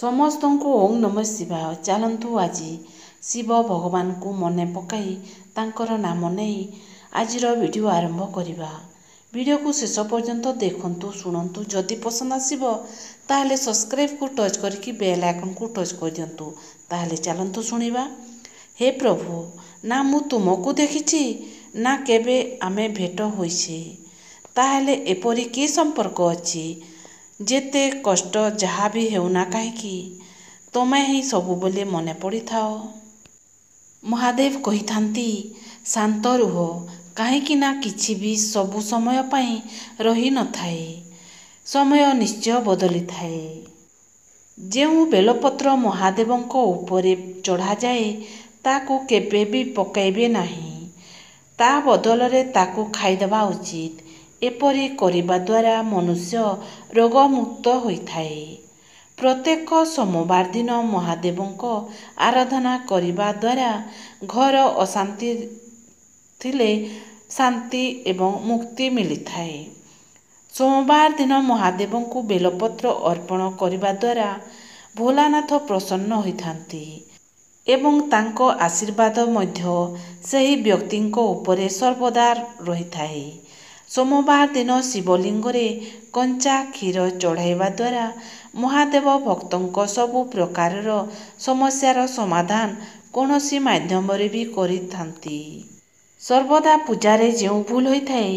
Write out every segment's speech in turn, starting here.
ସମସ୍ତଙ୍କୁ ଓଁ ନମଃ ଶିବାୟ। ଚାଲନ୍ତୁ ଆଜି ଶିବ ଭଗବାନଙ୍କୁ ମନେ ପକାଇ ତାଙ୍କର ନାମ ନେଇ ଆଜିର ଭିଡ଼ିଓ ଆରମ୍ଭ କରିବା। ଭିଡ଼ିଓକୁ ଶେଷ ପର୍ଯ୍ୟନ୍ତ ଦେଖନ୍ତୁ, ଶୁଣନ୍ତୁ। ଯଦି ପସନ୍ଦ ଆସିବ ତାହେଲେ ସବସ୍କ୍ରାଇବ୍କୁ ଟଚ୍ କରିକି ବେଲ୍ ଆଇକନ୍କୁ ଟଚ୍ କରିଦିଅନ୍ତୁ। ତାହେଲେ ଚାଲନ୍ତୁ ଶୁଣିବା। ହେ ପ୍ରଭୁ, ନା ମୁଁ ତୁମକୁ ଦେଖିଛି ନା କେବେ ଆମେ ଭେଟ ହୋଇଛେ। ତାହେଲେ ଏପରି କି ସମ୍ପର୍କ ଅଛି? ଯେତେ କଷ୍ଟ ଯାହା ବି ହେଉନା କାହିଁକି ତମେ ହିଁ ସବୁବେଳେ ମନେ ପଡ଼ିଥାଅ। ମହାଦେବ କହିଥାନ୍ତି, ଶାନ୍ତ ରୁହ, କାହିଁକି ନା କିଛି ବି ସବୁ ସମୟ ପାଇଁ ରହିନଥାଏ। ସମୟ ନିଶ୍ଚୟ ବଦଳିଥାଏ। ଯେଉଁ ବେଲପତ୍ର ମହାଦେବଙ୍କ ଉପରେ ଚଢ଼ାଯାଏ ତାକୁ କେବେ ବି ପକାଇବେ ନାହିଁ। ତା ବଦଳରେ ତାକୁ ଖାଇଦେବା ଉଚିତ। ଏପରି କରିବା ଦ୍ୱାରା ମନୁଷ୍ୟ ରୋଗମୁକ୍ତ ହୋଇଥାଏ। ପ୍ରତ୍ୟେକ ସୋମବାର ଦିନ ମହାଦେବଙ୍କ ଆରାଧନା କରିବା ଦ୍ୱାରା ଘର ଅଶାନ୍ତି ଥିଲେ ଶାନ୍ତି ଏବଂ ମୁକ୍ତି ମିଳିଥାଏ। ସୋମବାର ଦିନ ମହାଦେବଙ୍କୁ ବେଲପତ୍ର ଅର୍ପଣ କରିବା ଦ୍ୱାରା ଭୋଳାନାଥ ପ୍ରସନ୍ନ ହୋଇଥାନ୍ତି ଏବଂ ତାଙ୍କ ଆଶୀର୍ବାଦ ମଧ୍ୟ ସେହି ବ୍ୟକ୍ତିଙ୍କ ଉପରେ ସର୍ବଦା ରହିଥାଏ। ସୋମବାର ଦିନ ଶିବଲିଙ୍ଗରେ କଞ୍ଚା କ୍ଷୀର ଚଢ଼ାଇବା ଦ୍ୱାରା ମହାଦେବ ଭକ୍ତଙ୍କ ସବୁ ପ୍ରକାରର ସମସ୍ୟାର ସମାଧାନ କୌଣସି ମାଧ୍ୟମରେ ବି କରିଥାନ୍ତି। ସର୍ବଦା ପୂଜାରେ ଯେଉଁ ଭୁଲ ହୋଇଥାଏ,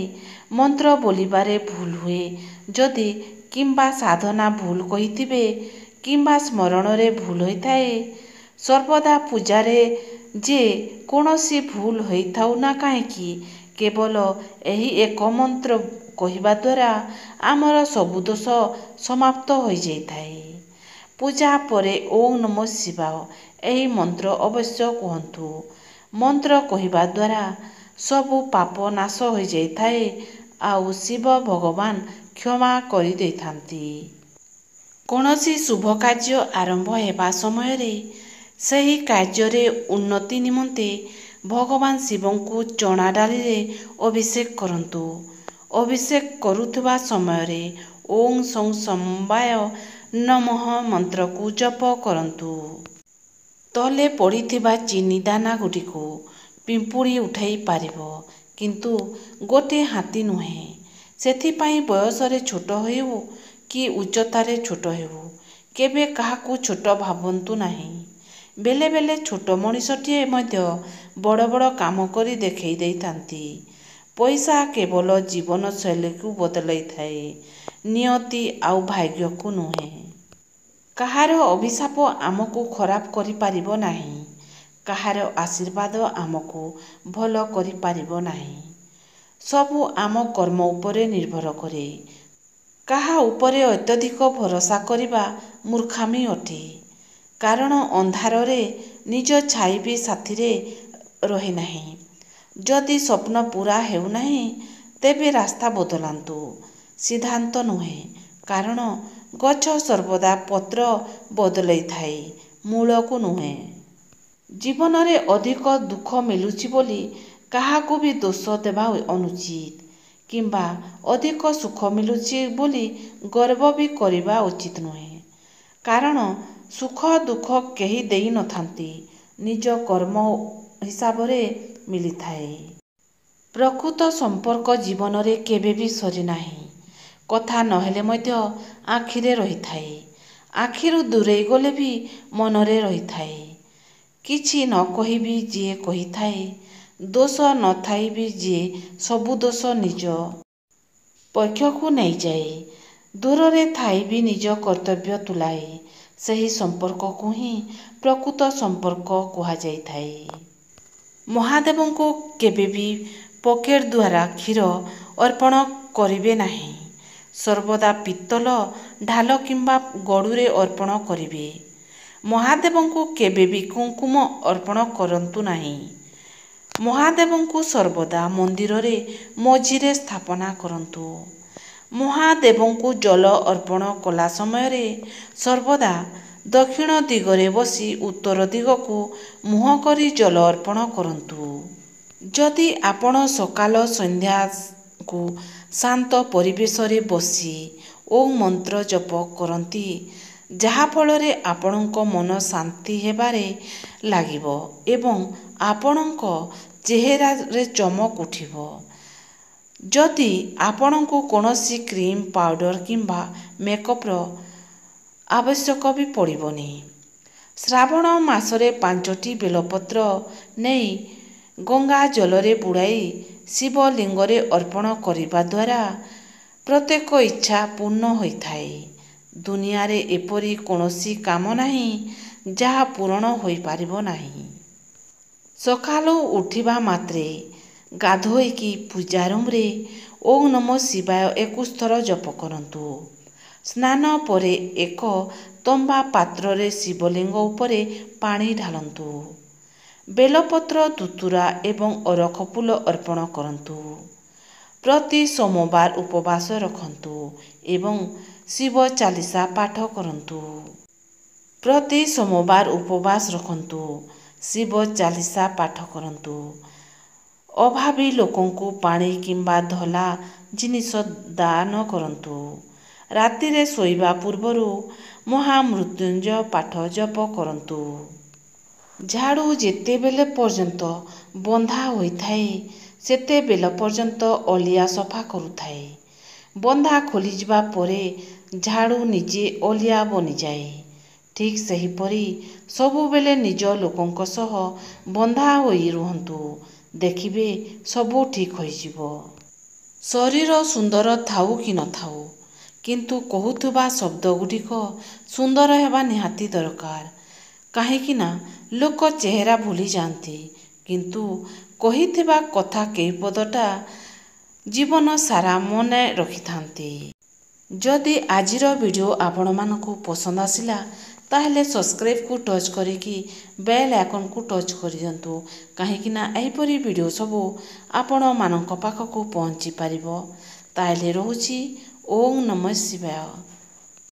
ମନ୍ତ୍ର ବୋଲିବାରେ ଭୁଲ ହୁଏ ଯଦି କିମ୍ବା ସାଧନା ଭୁଲ କହିଥିବେ କିମ୍ବା ସ୍ମରଣରେ ଭୁଲ ହୋଇଥାଏ, ସର୍ବଦା ପୂଜାରେ ଯେ କୌଣସି ଭୁଲ ହୋଇଥାଉ ନା କାହିଁକି କେବଳ ଏହି ଏକ ମନ୍ତ୍ର କହିବା ଦ୍ୱାରା ଆମର ସବୁ ଦୋଷ ସମାପ୍ତ ହୋଇଯାଇଥାଏ। ପୂଜା ପରେ ଓଁ ନମଃ ଶିବାୟ ଏହି ମନ୍ତ୍ର ଅବଶ୍ୟ କୁହନ୍ତୁ। ମନ୍ତ୍ର କହିବା ଦ୍ୱାରା ସବୁ ପାପ ନାଶ ହୋଇଯାଇଥାଏ ଆଉ ଶିବ ଭଗବାନ କ୍ଷମା କରିଦେଇଥାନ୍ତି। କୌଣସି ଶୁଭ କାର୍ଯ୍ୟ ଆରମ୍ଭ ହେବା ସମୟରେ ସେହି କାର୍ଯ୍ୟରେ ଉନ୍ନତି ନିମନ୍ତେ ଭଗବାନ ଶିବଙ୍କୁ ଚଣା ଡାଲିରେ ଅଭିଷେକ କରନ୍ତୁ। ଅଭିଷେକ କରୁଥିବା ସମୟରେ ଓଁ ସଂ ଶିବାୟ ନମଃ ମନ୍ତ୍ରକୁ ଜପ କରନ୍ତୁ। ତଳେ ପଡ଼ିଥିବା ଚିନି ଦାନାଗୁଡ଼ିକୁ ପିମ୍ପୁଡ଼ି ଉଠାଇ ପାରିବ, କିନ୍ତୁ ଗୋଟିଏ ହାତୀ ନୁହେଁ। ସେଥିପାଇଁ ବୟସରେ ଛୋଟ ହେଉ କି ଉଚ୍ଚତାରେ ଛୋଟ ହେଉ, କେବେ କାହାକୁ ଛୋଟ ଭାବନ୍ତୁ ନାହିଁ। ବେଳେ ବେଳେ ଛୋଟ ମଣିଷଟିଏ ମଧ୍ୟ ବଡ଼ ବଡ଼ କାମ କରି ଦେଖାଇ ଦେଇଥାନ୍ତି। ପଇସା କେବଳ ଜୀବନଶୈଳୀକୁ ବଦଳାଇଥାଏ, ନିୟତି ଆଉ ଭାଗ୍ୟକୁ ନୁହେଁ। କାହାର ଅଭିଶାପ ଆମକୁ ଖରାପ କରିପାରିବ ନାହିଁ। କାହାର ଆଶୀର୍ବାଦ ଆମକୁ ଭଲ କରିପାରିବ ନାହିଁ। ସବୁ ଆମ କର୍ମ ଉପରେ ନିର୍ଭର କରେ। କାହା ଉପରେ ଅତ୍ୟଧିକ ଭରସା କରିବା ମୂର୍ଖାମି ଅଟେ। କାରଣ ଅନ୍ଧାରରେ ନିଜ ଛାଇ ବି ସାଥିରେ ରହେ ନାହିଁ। ଯଦି ସ୍ୱପ୍ନ ପୂରା ହେଉନାହିଁ, ତେବେ ରାସ୍ତା ବଦଳାନ୍ତୁ, ସିଦ୍ଧାନ୍ତ ନୁହେଁ। କାରଣ ଗଛ ସର୍ବଦା ପତ୍ର ବଦଳାଇଥାଏ, ମୂଳକୁ ନୁହେଁ। ଜୀବନରେ ଅଧିକ ଦୁଃଖ ମିଳୁଛି ବୋଲି କାହାକୁ ବି ଦୋଷ ଦେବା ଅନୁଚିତ କିମ୍ବା ଅଧିକ ସୁଖ ମିଳୁଛି ବୋଲି ଗର୍ବ ବି କରିବା ଉଚିତ ନୁହେଁ। କାରଣ ସୁଖ ଦୁଃଖ କେହି ଦେଇନଥାନ୍ତି, ନିଜ କର୍ମ ହିସାବରେ ମିଳିଥାଏ। ପ୍ରକୃତ ସମ୍ପର୍କ ଜୀବନରେ କେବେ ବି ସରିନାହିଁ। କଥା ନହେଲେ ମଧ୍ୟ ଆଖିରେ ରହିଥାଏ। ଆଖିରୁ ଦୂରେଇ ଗଲେ ବି ମନରେ ରହିଥାଏ। କିଛି ନ କହି ବି ଯିଏ କହିଥାଏ, ଦୋଷ ନଥାଇ ବି ଯିଏ ସବୁ ଦୋଷ ନିଜ ପକ୍ଷକୁ ନେଇଯାଏ, ଦୂରରେ ଥାଇ ବି ନିଜ କର୍ତ୍ତବ୍ୟ ତୁଲାଏ, ସେହି ସମ୍ପର୍କକୁ ହିଁ ପ୍ରକୃତ ସମ୍ପର୍କ କୁହାଯାଇଥାଏ। ମହାଦେବଙ୍କୁ କେବେ ବି ପକେଟ ଦ୍ୱାରା କ୍ଷୀର ଅର୍ପଣ କରିବେ ନାହିଁ। ସର୍ବଦା ପିତ୍ତଳ ଢାଲ କିମ୍ବା ଗଡ଼ୁରେ ଅର୍ପଣ କରିବେ। ମହାଦେବଙ୍କୁ କେବେ ବି କୁଙ୍କୁମ ଅର୍ପଣ କରନ୍ତୁ ନାହିଁ। ମହାଦେବଙ୍କୁ ସର୍ବଦା ମନ୍ଦିରରେ ମଝିରେ ସ୍ଥାପନା କରନ୍ତୁ। ମହାଦେବଙ୍କୁ ଜଳ ଅର୍ପଣ କଲା ସମୟରେ ସର୍ବଦା ଦକ୍ଷିଣ ଦିଗରେ ବସି ଉତ୍ତର ଦିଗକୁ ମୁହଁ କରି ଜଳ ଅର୍ପଣ କରନ୍ତୁ। ଯଦି ଆପଣ ସକାଳ ସନ୍ଧ୍ୟାକୁ ଶାନ୍ତ ପରିବେଶରେ ବସି ଓଁ ମନ୍ତ୍ର ଜପ କରନ୍ତି, ଯାହାଫଳରେ ଆପଣଙ୍କ ମନ ଶାନ୍ତି ହେବାରେ ଲାଗିବ ଏବଂ ଆପଣଙ୍କ ଚେହେରାରେ ଚମକ ଉଠିବ। ଯଦି ଆପଣଙ୍କୁ କୌଣସି କ୍ରିମ୍, ପାଉଡ଼ର କିମ୍ବା ମେକଅପ୍ର ଆବଶ୍ୟକ ବି ପଡ଼ିବନି। ଶ୍ରାବଣ ମାସରେ 5ଟି ବେଲପତ୍ର ନେଇ ଗଙ୍ଗା ଜଳରେ ବୁଡ଼ାଇ ଶିବଲିଙ୍ଗରେ ଅର୍ପଣ କରିବା ଦ୍ୱାରା ପ୍ରତ୍ୟେକ ଇଚ୍ଛା ପୂର୍ଣ୍ଣ ହୋଇଥାଏ। ଦୁନିଆରେ ଏପରି କୌଣସି କାମ ନାହିଁ ଯାହା ପୂରଣ ହୋଇପାରିବ ନାହିଁ। ସକାଳୁ ଉଠିବା ମାତ୍ରେ ଗାଧୋଇକି ପୂଜା ରୁମ୍ରେ ଓଁ ନମଃ ଶିବାୟ 21 ଥର ଜପ କରନ୍ତୁ। ସ୍ନାନ ପରେ ଏକ ତମ୍ବା ପାତ୍ରରେ ଶିବଲିଙ୍ଗ ଉପରେ ପାଣି ଢାଳନ୍ତୁ। ବେଲପତ୍ର, ଧତୁରା ଏବଂ ଅରଖ ଫୁଲ ଅର୍ପଣ କରନ୍ତୁ। ପ୍ରତି ସୋମବାର ଉପବାସ ରଖନ୍ତୁ ଏବଂ ଶିବ ଚାଲିସା ପାଠ କରନ୍ତୁ। ପ୍ରତି ସୋମବାର ଉପବାସ ରଖନ୍ତୁ, ଶିବ ଚାଲିସା ପାଠ କରନ୍ତୁ। ଅଭାବୀ ଲୋକଙ୍କୁ ପାଣି କିମ୍ବା ଧଳା ଜିନିଷ ଦାନ କରନ୍ତୁ। ରାତିରେ ଶୋଇବା ପୂର୍ବରୁ ମହାମୃତ୍ୟୁଞ୍ଜୟ ପାଠ ଜପ କରନ୍ତୁ। ଝାଡ଼ୁ ଯେତେବେଳେ ପର୍ଯ୍ୟନ୍ତ ବନ୍ଧା ହୋଇଥାଏ ସେତେବେଳ ପର୍ଯ୍ୟନ୍ତ ଅଳିଆ ସଫା କରୁଥାଏ। ବନ୍ଧା ଖୋଲିଯିବା ପରେ ଝାଡ଼ୁ ନିଜେ ଅଳିଆ ବନିଯାଏ। ଠିକ୍ ସେହିପରି ସବୁବେଳେ ନିଜ ଲୋକଙ୍କ ସହ ବନ୍ଧା ହୋଇ ରୁହନ୍ତୁ। ଦେଖିବେ ସବୁ ଠିକ୍ ହୋଇଯିବ। ଶରୀର ସୁନ୍ଦର ଥାଉ କି ନଥାଉ, କିନ୍ତୁ କହୁଥିବା ଶବ୍ଦଗୁଡ଼ିକ ସୁନ୍ଦର ହେବା ନିହାତି ଦରକାର। କାହିଁକି ନା ଲୋକ ଚେହେରା ଭୁଲି ଯାଆନ୍ତି, କିନ୍ତୁ କହିଥିବା କଥା କେଇ ପଦଟା ଜୀବନ ସାରା ମନେ ରଖିଥାନ୍ତି। ଯଦି ଆଜିର ଭିଡ଼ିଓ ଆପଣମାନଙ୍କୁ ପସନ୍ଦ ଆସିଲା ତାହେଲେ ସବସ୍କ୍ରାଇବ୍କୁ ଟଚ୍ କରିକି ବେଲ୍ ଆଇକନ୍କୁ ଟଚ୍ କରିଦିଅନ୍ତୁ। କାହିଁକିନା ଏହିପରି ଭିଡ଼ିଓ ସବୁ ଆପଣମାନଙ୍କ ପାଖକୁ ପହଞ୍ଚି ପାରିବ। ତାହେଲେ ରହୁଛି। ଓଁ ନମଃ ଶିବାୟ।